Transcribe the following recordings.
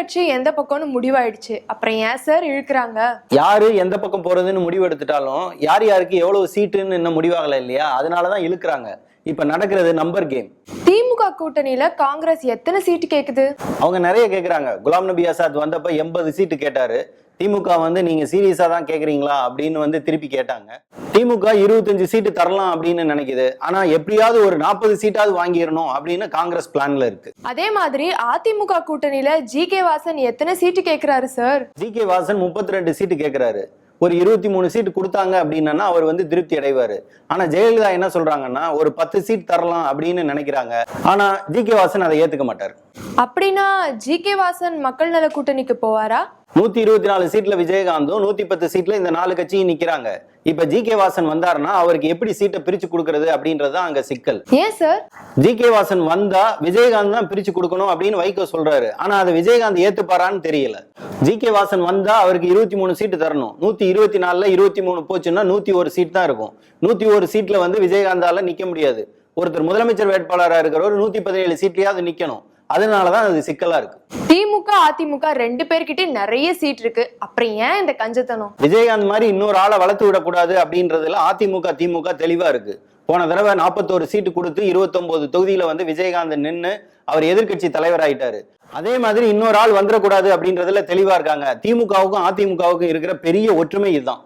கட்சி எந்த பக்கம்னு முடிவாயிடுச்சு, அப்புறம் ஏன் சார் இழுக்கிறாங்க? யாரு எந்த பக்கம் போறதுன்னு முடிவு எடுத்துட்டாலும் யார் யாருக்கு எவ்வளவு சீட்டுன்னு இன்னும் முடிவாகல இல்லையா, அதனாலதான் இழுக்கிறாங்க. இப்ப நடக்கிறது நம்பர் கேம். திமுக கூட்டணியில காங்கிரஸ் எத்தனை சீட்டு கேக்குது? அவங்க நிறைய கேக்குறாங்க. குலாம் நபி ஆசாத் வந்தப்ப 80 சீட்டு கேட்டாரு. திமுக நீங்க சீரியஸா தான் கேக்குறீங்களா அப்படின்னு திருப்பி கேட்டாங்க. திமுக 25 சீட்டு தரலாம் அப்படின்னு நினைக்குது. ஆனா எப்படியாவது ஒரு 40 சீட்டாவது வாங்கிடணும் அப்படின்னு காங்கிரஸ் பிளான்ல இருக்கு. அதே மாதிரி அதிமுக கூட்டணியில ஜி.கே. வாசன் எத்தனை சீட்டு கேக்குறாரு சார்? ஜி.கே. வாசன் 32 சீட்டு கேக்குறாரு. ஒரு 23 சீட்டு கொடுத்தாங்க அப்படின்னா அவர் திருப்தி அடைவாரு. ஆனா ஜெயலலிதா என்ன சொல்றாங்கன்னா ஒரு 10 சீட் தரலாம் அப்படின்னு நினைக்கிறாங்க. ஆனா ஜி.கே. வாசன் அதை ஏத்துக்க மாட்டார். அப்படின்னா ஜி.கே. வாசன் மக்கள் நல கூட்டணிக்கு போவாரா? 124 சீட்ல விஜயகாந்தும் 110 சீட்ல இந்த 4 கட்சியும் நிக்கிறாங்க. இப்ப ஜி.கே. வாசன் வந்தாருன்னா அவருக்கு எப்படி சீட்டை பிரிச்சு கொடுக்கறது அப்படின்றதுதான் அங்க சிக்கல். ஏன் சார்? ஜி.கே. வாசன் வந்தா விஜயகாந்த் தான் பிரிச்சு கொடுக்கணும் அப்படின்னு வைகோ சொல்றாரு. ஆனா அதை விஜயகாந்த் ஏத்துப்பாரான்னு தெரியல. ஜி.கே. வாசன் வந்தா அவருக்கு 23 சீட்டு தரணும். 124ல 23 போச்சுன்னா 101 சீட் தான் இருக்கும். 101 சீட்ல விஜயகாந்தால நிக்க முடியாது. ஒருத்தர் முதலமைச்சர் வேட்பாளரா இருக்கிறவர் 117 சீட்லயாவது நிக்கணும். அதனாலதான் அது சிக்கலா இருக்கு. திமுக அதிமுக 2 பேர்கிட்ட நிறைய சீட் இருக்கு, அப்புறம் ஏன் இந்த கஞ்சத்தனம்? விஜயகாந்த் மாதிரி இன்னொரு ஆளை வளர்த்து விடக்கூடாது அப்படின்றதுல அதிமுக திமுக தெளிவா இருக்கு. போன தடவை 41 சீட்டு கொடுத்து 29 தொகுதியில விஜயகாந்த் நின்னு அவர் எதிர்கட்சி தலைவர் ஆயிட்டாரு. அதே மாதிரி இன்னொரு ஆள் வந்துடக்கூடாது அப்படின்றதுல தெளிவா இருக்காங்க. திமுகவுக்கும் அதிமுகவுக்கும் இருக்கிற பெரிய ஒற்றுமை இதுதான்.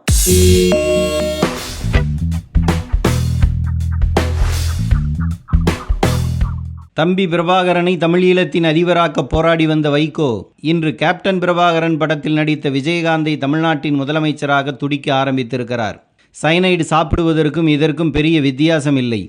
தம்பி பிரபாகரனை தமிழீழத்தின் அதிபராக்க போராடி வந்த வைகோ இன்று கேப்டன் பிரபாகரன் படத்தில் நடித்த விஜயகாந்தை தமிழ்நாட்டின் முதலமைச்சராக துடிக்க ஆரம்பித்திருக்கிறார். சயனைடு சாப்பிடுவதற்கும் இதற்கும் பெரிய வித்தியாசம் இல்லை.